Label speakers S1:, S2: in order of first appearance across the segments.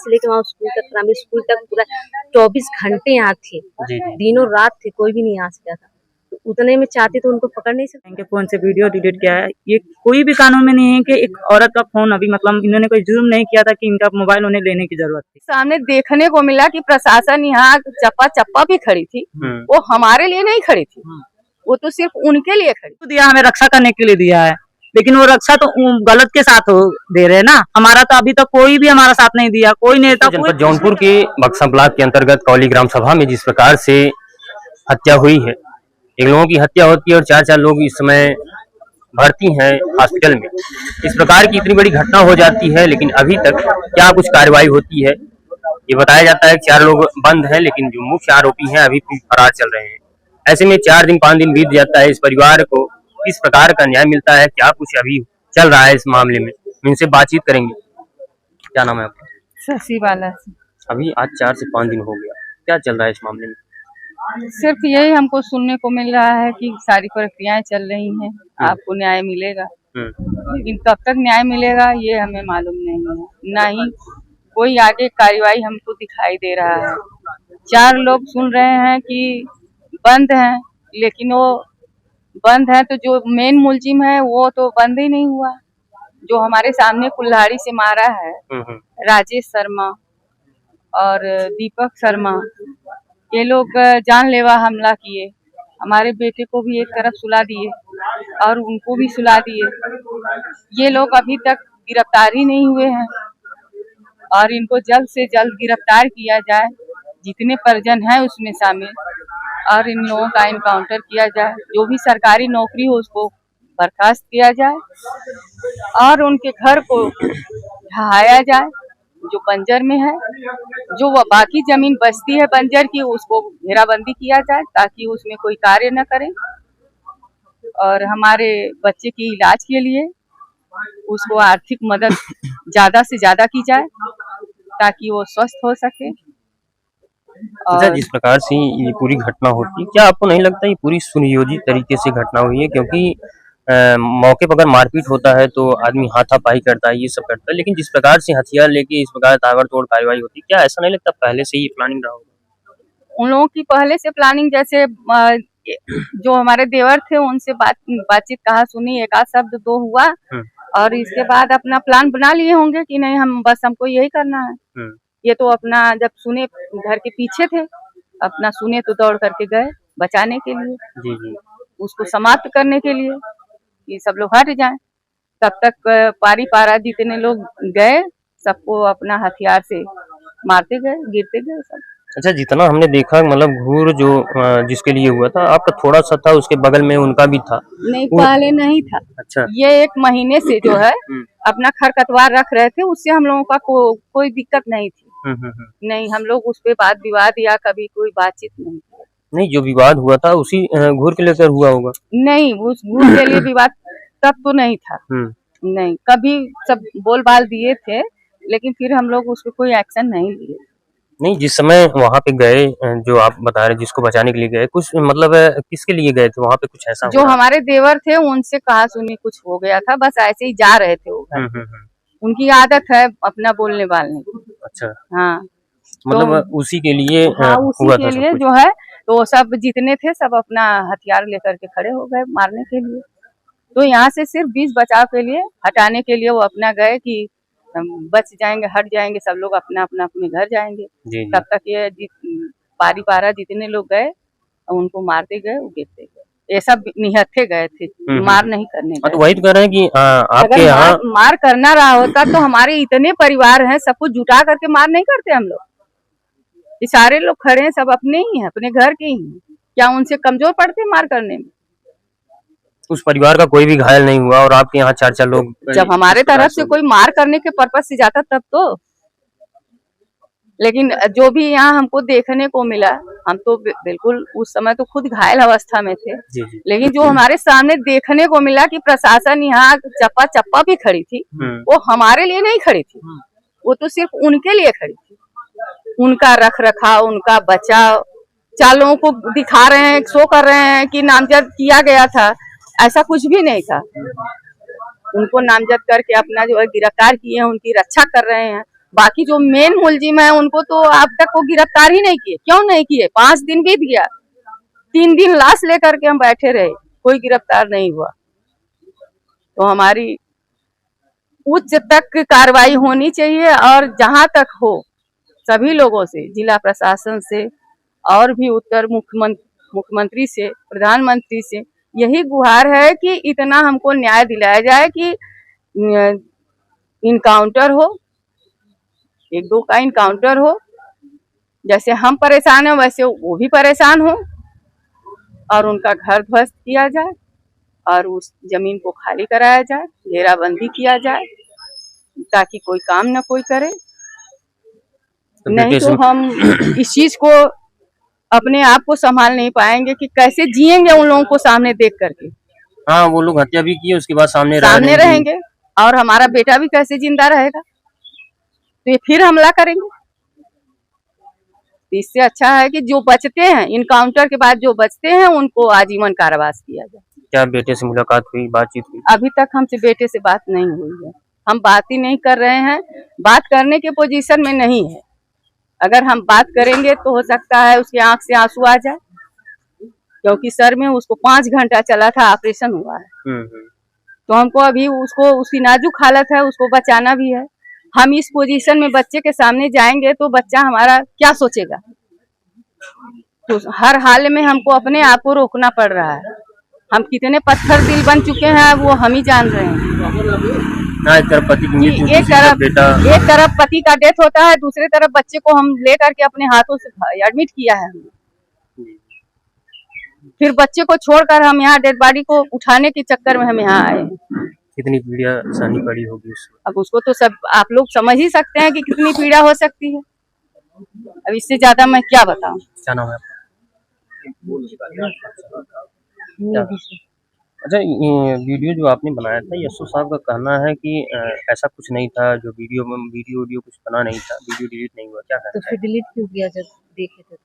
S1: से लेकर वहाँ स्कूल तक, प्राइमरी स्कूल तक पूरा 24 घंटे यहाँ थे, दिनों रात थे, कोई भी नहीं आ सका था। तो उतने में चाहते तो उनको पकड़ नहीं सकते।
S2: इनके फोन से वीडियो डिलीट किया है। ये कोई भी कानून में नहीं है कि एक औरत का फोन अभी मतलब इन्होंने कोई जुर्म नहीं किया था कि इनका मोबाइल उन्हें लेने की जरूरत थी।
S3: सामने देखने को मिला कि प्रशासन यहाँ चप्पा चप्पा भी खड़ी थी, वो हमारे लिए नहीं खड़ी थी, वो तो सिर्फ उनके लिए खड़ी।
S2: तो दिया हमें रक्षा करने के लिए दिया है, लेकिन वो रक्षा तो गलत के साथ दे रहे हैं ना। हमारा तो अभी तक कोई भी हमारा साथ नहीं दिया, कोई नेता।
S4: जनपद जौनपुर के बक्सा ब्लॉक के अंतर्गत कौली ग्राम सभा में जिस प्रकार से हत्या हुई है, एक लोगों की हत्या होती है और 4 लोग इस समय भर्ती हैं हॉस्पिटल में। इस प्रकार की इतनी बड़ी घटना हो जाती है, लेकिन अभी तक क्या कुछ कार्रवाई होती है ये बताया जाता है। 4 लोग बंद हैं, लेकिन जो मुख्य आरोपी हैं अभी भी फरार चल रहे हैं। ऐसे में 4 दिन 5 दिन बीत जाता है, इस परिवार को किस प्रकार का न्याय मिलता है, क्या कुछ अभी चल रहा है इस मामले में, इनसे बातचीत करेंगे। क्या नाम है आपका?
S3: शशि बाला।
S4: अभी आज 4 से 5 दिन हो गया, क्या चल रहा है इस मामले में?
S3: सिर्फ यही हमको सुनने को मिल रहा है कि सारी प्रक्रियाएं चल रही हैं, आपको न्याय मिलेगा, लेकिन कब तक न्याय मिलेगा ये हमें मालूम नहीं है। ना ही कोई आगे कार्रवाई हमको दिखाई दे रहा है। 4 लोग सुन रहे हैं कि बंद हैं, लेकिन वो बंद है तो जो मेन मुलजिम है वो तो बंद ही नहीं हुआ। जो हमारे सामने कुल्हाड़ी से मारा है राजेश शर्मा और दीपक शर्मा, ये लोग जानलेवा हमला किए, हमारे बेटे को भी एक तरफ सुला दिए और उनको भी सुला दिए। ये लोग अभी तक गिरफ्तार ही नहीं हुए हैं और इनको जल्द से जल्द गिरफ्तार किया जाए, जितने परिजन हैं उसमें शामिल, और इन लोगों का इनकाउंटर किया जाए। जो भी सरकारी नौकरी हो उसको बर्खास्त किया जाए और उनके घर को ढहाया जाए जो बंजर में है। जो वह बाकी जमीन बचती है बंजर की, उसको घेराबंदी किया जाए ताकि उसमें कोई कार्य न करें, और हमारे बच्चे के इलाज के लिए उसको आर्थिक मदद ज्यादा से ज्यादा की जाए ताकि वो स्वस्थ हो सके।
S4: और जिस प्रकार से ये पूरी घटना होती है, क्या आपको नहीं लगता ये पूरी सुनियोजित तरीके से घटना हुई है? क्योंकि मौके पर अगर मारपीट होता है तो आदमी हाथापाई करता है, ये सब करता है, लेकिन जिस प्रकार से हथियार लेके इस प्रकार ताबड़तोड़ कार्रवाई होती है, क्या ऐसा नहीं लगता पहले से ही प्लानिंग रहा होगा?
S3: उन लोगों की पहले से प्लानिंग, जैसे जो हमारे देवर थे उनसे बातचीत कहा सुनी, एक आध शब्द 2 हुआ और इसके बाद अपना प्लान बना लिए होंगे कि नहीं हम बस हमको यही करना है। ये तो अपना जब सुने घर के पीछे थे, अपना सुने तो दौड़ करके गए बचाने के लिए,
S4: जी।
S3: उसको समाप्त करने के लिए कि सब लोग हट जाएं। तब तक पारी पारा जितने लोग गए सबको अपना हथियार से मारते गए, गिरते गए सब।
S4: अच्छा, जितना हमने देखा मतलब घूर जो जिसके लिए हुआ था आपका थोड़ा सा था, उसके बगल में उनका भी था।
S3: नहीं, पहले नहीं था।
S4: अच्छा,
S3: ये 1 महीने से जो है अपना खरपतवार रख रहे थे, उससे हम लोगों का कोई दिक्कत नहीं थी। नहीं, हम लोग उस पे वाद विवाद या कभी कोई बातचीत नहीं।
S4: जो विवाद हुआ था उसी घूर के लेकर हुआ होगा?
S3: नहीं, उस घूर के लिए विवाद तब तो नहीं था। नहीं, कभी सब बोल बाल दिए थे, लेकिन फिर हम लोग उस पर कोई एक्शन नहीं लिए।
S4: नहीं, जिस समय वहाँ पे गए, जो आप बता रहे जिसको बचाने के लिए गए, कुछ मतलब किसके लिए गए थे वहाँ पे? कुछ ऐसा
S3: जो हमारे देवर थे उनसे कहा सुनी कुछ हो गया था, बस ऐसे ही जा रहे थे वो घर। उनकी आदत है अपना बोलने बालने की।
S4: अच्छा,
S3: हाँ,
S4: मतलब तो, उसी के लिए
S3: उसी के लिए जो है तो सब जितने थे सब अपना हथियार लेकर के खड़े हो गए मारने के लिए। तो यहाँ से सिर्फ 20 बचाव के लिए, हटाने के लिए वो अपना गए कि बच जाएंगे, हट जाएंगे, सब लोग अपना अपने घर जाएंगे। तब तक ये पारी पारा जितने लोग गए उनको मारते गए, वो गिरते गए। ये सब निहत्थे गए थे, मार नहीं करने गए।
S4: तो वही तो कह रहे हैं कि आपके यहाँ
S3: मार करना रहा होता तो हमारे इतने परिवार हैं, सब कुछ जुटा करके मार नहीं करते हम लोग। ये सारे लोग खड़े हैं, सब अपने ही हैं, अपने घर के ही हैं, क्या उनसे कमजोर पड़ते मार करने में?
S4: उस परिवार का कोई भी घायल नहीं हुआ और आपके यहाँ 4 लोग?
S3: जब हमारे तरफ से कोई मार करने के पर्पज से जाता तब तो, लेकिन जो भी यहाँ हमको देखने को मिला, हम तो बिल्कुल उस समय तो खुद घायल अवस्था में थे। लेकिन जो हमारे सामने देखने को मिला कि प्रशासन यहाँ चप्पा चप्पा भी खड़ी थी, वो हमारे लिए नहीं खड़ी थी, वो तो सिर्फ उनके लिए खड़ी थी। उनका रख रखाव, उनका बचाव, 4 लोगों को दिखा रहे हैं, शो कर रहे हैं कि नामजद किया गया था, ऐसा कुछ भी नहीं था। उनको नामजद करके अपना जो है गिरफ्तार किए हैं, उनकी रक्षा कर रहे हैं, बाकी जो मेन मुलजिम है उनको तो अब तक वो गिरफ्तार ही नहीं किए। क्यों नहीं किए? 5 दिन बीत गया, 3 दिन लाश लेकर के हम बैठे रहे, कोई गिरफ्तार नहीं हुआ। तो हमारी उच्च तक कार्रवाई होनी चाहिए और जहां तक हो सभी लोगों से, जिला प्रशासन से और भी उत्तर मुख्यमंत्री से, प्रधानमंत्री से यही गुहार है कि इतना हमको न्याय दिलाया जाए कि इनकाउंटर हो, 1-2 का इनकाउंटर हो। जैसे हम परेशान हैं वैसे वो भी परेशान हो और उनका घर ध्वस्त किया जाए और उस जमीन को खाली कराया जाए, घेराबंदी किया जाए ताकि कोई काम न कोई करे। नहीं तो हम इस चीज को अपने आप को संभाल नहीं पाएंगे कि कैसे जिएंगे उन लोगों को सामने देख करके।
S4: हाँ, वो लोग हत्या भी की, उसके बाद सामने
S3: रहेंगे और हमारा बेटा भी कैसे जिंदा रहेगा? तो ये फिर हमला करेंगे। इससे अच्छा है कि जो बचते हैं, इनकाउंटर के बाद जो बचते हैं उनको आजीवन कारावास किया जाए।
S4: क्या बेटे से मुलाकात हुई, बातचीत हुई?
S3: अभी तक हमसे बेटे से बात नहीं हुई है, हम बात ही नहीं कर रहे हैं, बात करने के पोजीशन में नहीं है। अगर हम बात करेंगे तो हो सकता है उसकी आंख से आंसू आ जाए, क्योंकि सर में उसको 5 घंटा चला था, ऑपरेशन हुआ है। तो हमको अभी उसको, उसकी नाजुक हालत है, उसको बचाना भी है। हम इस पोजीशन में बच्चे के सामने जाएंगे तो बच्चा हमारा क्या सोचेगा? तो हर हाल में हमको अपने आप को रोकना पड़ रहा है। हम कितने पत्थर दिल बन चुके हैं वो हम ही जान रहे हैं।
S4: एक तरफ पति की मृत्यु,
S3: एक तरफ पति का डेथ होता है, दूसरी तरफ बच्चे को हम लेकर के अपने हाथों से एडमिट किया है हमने। फिर बच्चे को छोड़कर हम यहाँ डेड बॉडी को उठाने के चक्कर में हम यहाँ आए।
S4: कितनी पीड़ा सहनी पड़ी होगी उसको?
S3: अब उसको तो सब आप लोग समझ ही सकते हैं कि कितनी पीड़ा हो सकती है। अब इससे ज्यादा मैं क्या बताऊं।
S4: क्या नाम है आपका? अच्छा, ये वीडियो जो आपने बनाया था, यशो साहब का कहना है कि ऐसा कुछ नहीं था, जो वीडियो कुछ बना नहीं था, वीडियो डिलीट नहीं हुआ, क्या कहना?
S1: तो फिर डिलीट क्यों किया जब देखे थे तो?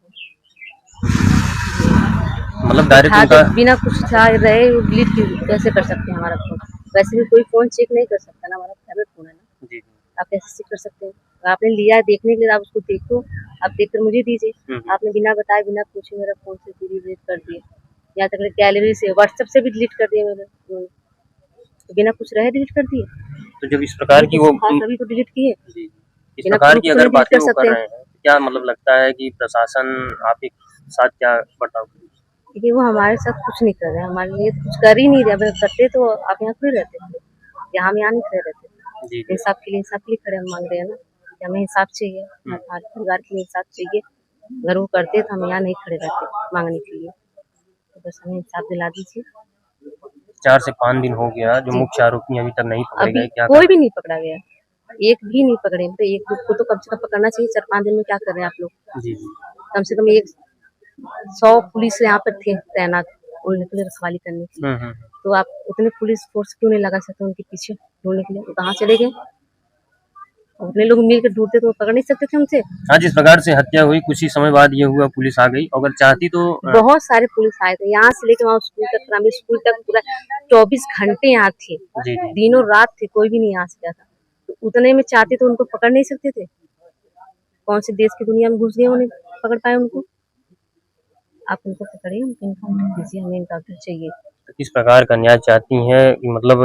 S4: मतलब डायरेक्ट
S1: बिना कुछ रहे वो डिलीट कैसे कर सकते हैं हमारा फोन? वैसे भी कोई फोन चेक नहीं कर सकता ना, हमारा प्राइवेट फोन है ना।
S4: जी,
S1: आप कैसे चेक कर सकते हैं? आपने लिया है देखने के लिए, आप उसको देखो, आप देखकर मुझे दीजिए। आपने बिना बताए, बिना पूछे मेरा फोन से डिलीट कर दिए, यहाँ तक गैलरी से, व्हाट्सएप से भी डिलीट कर दिए मेरे, तो बिना कुछ रहे डिलीट कर दिए।
S4: तो जब इस प्रकार की वो
S1: सभी को डिलीट किए,
S4: इस प्रकार की अगर बातें वो कर रहे हैं, क्या मतलब लगता है कि प्रशासन आपके साथ क्या बर्ताव करे?
S1: देखिए, वो हमारे साथ कुछ नहीं कर रहे हैं, हमारे लिए कुछ कर ही नहीं रहे। अगर करते तो आप यहाँ खड़े रहते थे, या हम यहाँ नहीं खड़े रहते। इंसाफ के लिए खड़े हम मांग रहे हैं ना कि हमें इंसाफ चाहिए, हमारे परिवार के लिए इंसाफ चाहिए। अगर वो करते तो हम यहाँ नहीं खड़े रहते मांगने के लिए। तो बस हमें इंसाफ दिला दीजिए।
S4: 4 से 5 दिन हो गया, जो मुख्य आरोपी अभी तक नहीं पकड़े गए, क्या
S1: कोई भी नहीं पकड़ा गया, एक भी नहीं पकड़े। तो एक को तो कम से कम पकड़ना चाहिए। 4-5 दिन में क्या कर रहे हैं आप लोग?
S4: जी,
S1: कम से कम 100 पुलिस यहाँ पर थे तैनात उनके लिए रखवाली करने के लिए। तो आप उतने पुलिस फोर्स क्यों नहीं लगा सकते उनके पीछे ढूंढने के लिए? वो कहाँ चले गए? उतने लोग मिलकर ढूंढते तो पकड़ नहीं सकते थे हमसे।
S4: हाँ, जिस प्रकार से हत्या हुई कुछ ही समय बाद ये हुआ, पुलिस आ गई। अगर चाहती तो
S1: बहुत सारे पुलिस आए थे, यहाँ से लेकर वहाँ स्कूल तक, प्राइमरी स्कूल तक, पूरा 24 घंटे यहाँ थे, दिनों रात थे, कोई भी नहीं आ सका था। तो उतने में चाहते तो उनको पकड़ नहीं सकते थे? कौन से देश की दुनिया में घुस गए, उन्हें पकड़ पाए उनको? आप उनको पकड़िए, उनको इनकाउंटर दीजिए, हमें इनकाउंटर चाहिए।
S4: किस प्रकार का न्याय चाहती हैं? मतलब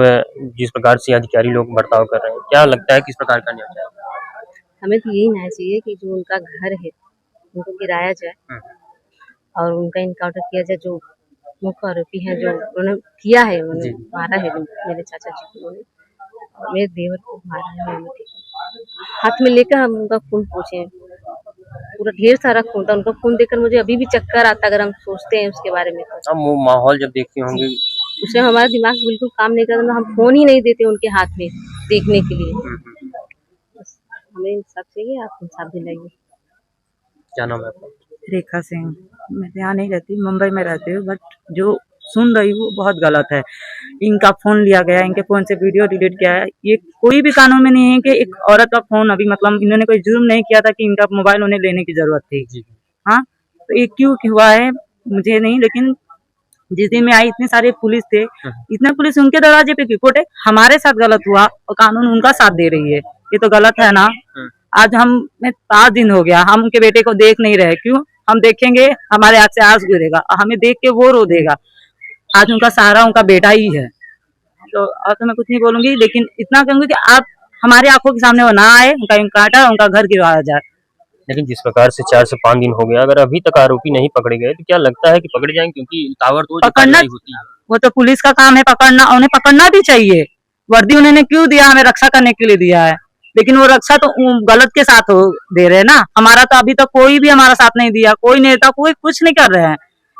S4: जिस प्रकार से अधिकारी लोग बर्ताव कर रहे हैं, क्या लगता है किस प्रकार का न्याय चाहिए?
S1: हमें तो यही न्याय चाहिए कि जो उनका घर है उनको गिराया जाए और उनका इनकाउंटर किया जाए। जो मुख्य आरोपी है, जो उन्होंने किया है, उन्होंने मारा है मेरे चाचा जी को, मेरे देवर को मारा है, हाथ में लेकर हम उनका खून पोंछे, पूरा ढेर सारा खून था। उनका खून देखकर मुझे अभी भी चक्कर आता अगर हम सोचते हैं उसके बारे में।
S4: अब वो माहौल जब देखते होंगे,
S1: उससे हमारा दिमाग बिल्कुल काम नहीं करता, हम फोन ही नहीं देते उनके हाथ में देखने के लिए। बस हमें इंसाफ चाहिए, आप इंसाफ दिलाइए।
S4: क्या नाम है आपका?
S2: रेखा सिंह। मैं यहाँ नहीं रहती, मुंबई में रहती हूँ, बट जो सुन रही हूँ बहुत गलत है। इनका फोन लिया गया, इनके फोन से वीडियो डिलीट किया है। ये कोई भी कानून में नहीं है कि एक औरत का फोन, अभी मतलब इन्होंने कोई जुर्म नहीं किया था कि इनका मोबाइल उन्हें लेने की जरूरत थी। हाँ, तो ये क्यों हुआ है मुझे नहीं, लेकिन जिस दिन में आई इतने सारे पुलिस थे, इतने पुलिस उनके दरवाजे पे क्यों? हमारे साथ गलत हुआ और कानून उनका साथ दे रही है, ये तो गलत है ना। आज हमें 5 दिन हो गया, हम उनके बेटे को देख नहीं रहे। क्यों? हम देखेंगे हमारे आँख से आंसू गिरेगा और हमें देख के वो रो देगा। आज उनका सहारा उनका बेटा ही है। तो और तो मैं कुछ नहीं बोलूंगी, लेकिन इतना कहूंगी कि आप हमारे आंखों के सामने वो ना आए, उनका इनकाउंटर, उनका घर गिरवाया जाए।
S4: लेकिन जिस प्रकार से 4 से 5 दिन हो गया, अगर अभी तक आरोपी नहीं पकड़े गए तो क्या लगता है कि पकड़े जाएंगे? क्योंकि ताबड़तोड़
S2: पकड़ना
S4: होती है।
S2: वो तो पुलिस का काम है पकड़ना, उन्हें पकड़ना भी चाहिए। वर्दी उन्होंने क्यों दिया? हमें रक्षा करने के लिए दिया है, लेकिन वो रक्षा तो गलत के साथ दे रहे हैं ना। हमारा तो अभी तक कोई भी हमारा साथ नहीं दिया, कोई नेता कोई कुछ नहीं कर रहे हैं,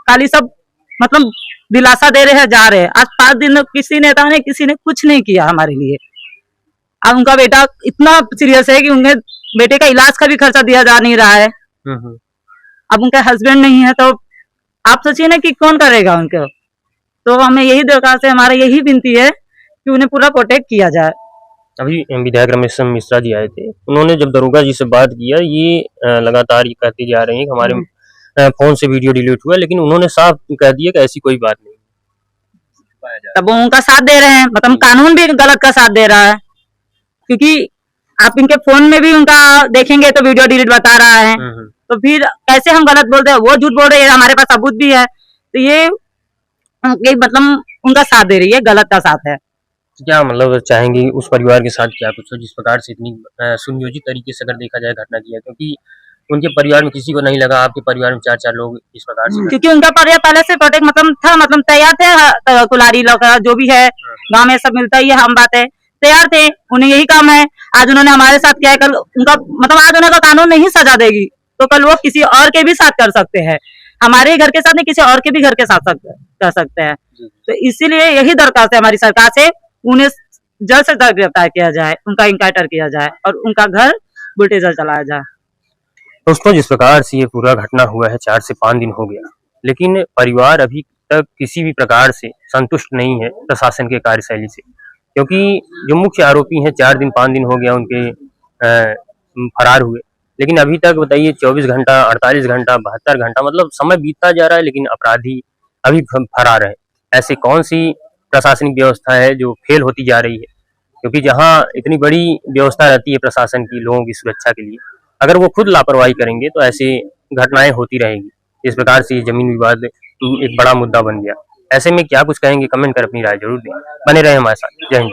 S2: खाली सब मतलब दिलासा दे रहे हैं, जा रहे हैं। आज 5 दिन किसी नेता ने किसी ने कुछ नहीं किया हमारे लिए। अब उनका बेटा इतना सीरियस है कि उनके बेटे का इलाज का भी खर्चा दिया जा नहीं रहा है। अब उनका हस्बैंड नहीं है तो आप सोचिए ना कि कौन करेगा उनको। तो हमें यही दरखास्त है, हमारा यही विनती है कि उन्हें पूरा प्रोटेक्ट किया जाए।
S4: अभी विधायक रमेश मिश्रा जी आए थे, उन्होंने जब दरोगा जी से बात किया, ये लगातार ये कहते जा रहे हैं कि हमारे फोन से वीडियो डिलीट हुआ, लेकिन उन्होंने साफ कह दिया कि ऐसी कोई बात नहीं।
S2: तब वो उनका साथ दे रहे हैं, मतलब कानून भी गलत का साथ दे रहा है, क्योंकि आप इनके फोन में भी उनका देखेंगे तो वीडियो डिलीट बता रहा है। तो फिर कैसे हम गलत बोलते हैं? वो झूठ बोल रहे हैं, हमारे पास सबूत भी है। तो ये मतलब उनका साथ दे रही है, गलत का साथ है।
S4: क्या मतलब चाहेंगे उस परिवार के साथ क्या कुछ हो जिस प्रकार से इतनी सुनियोजित तरीके से अगर देखा जाए घटना की है? क्योंकि उनके परिवार में किसी को नहीं लगा, आपके परिवार में 4-4 लोग इस प्रकार से।
S2: क्योंकि उनका परिवार पहले से प्रोटेक्ट मतलब था, मतलब तैयार थे। कुलारी लोग जो भी है गांव में सब मिलता ही है, हम बात है, तैयार थे, उन्हें यही काम है। आज उन्होंने हमारे साथ क्या है, कल उनका मतलब आज उन्हें कानून नहीं सजा देगी तो कल वो किसी और के भी साथ कर सकते हैं। हमारे घर के साथ नहीं, किसी और के भी घर के साथ कर सकते हैं। तो इसीलिए यही दरखास्त है हमारी सरकार से, उन्हें जल्द से जल्द गिरफ्तार किया जाए, उनका इनकाउंटर किया जाए और उनका घर बुलडोजर चलाया जाए।
S4: दोस्तों, जिस प्रकार से ये पूरा घटना हुआ है, 4 से 5 दिन हो गया, लेकिन परिवार अभी तक किसी भी प्रकार से संतुष्ट नहीं है प्रशासन के कार्यशैली से। क्योंकि जो मुख्य आरोपी हैं, 4 दिन 5 दिन हो गया उनके फरार हुए, लेकिन अभी तक बताइए 24 घंटा, 48 घंटा, 72 घंटा, मतलब समय बीतता जा रहा है, लेकिन अपराधी अभी फरार है। ऐसी कौन सी प्रशासनिक व्यवस्था है जो फेल होती जा रही है? क्योंकि जहां इतनी बड़ी व्यवस्था रहती है प्रशासन की लोगों की सुरक्षा के लिए, अगर वो खुद लापरवाही करेंगे तो ऐसी घटनाएं होती रहेंगी। इस प्रकार से जमीन विवाद एक बड़ा मुद्दा बन गया। ऐसे में क्या कुछ कहेंगे? कमेंट कर अपनी राय जरूर दें। बने रहे हमारे साथ। जय हिंद।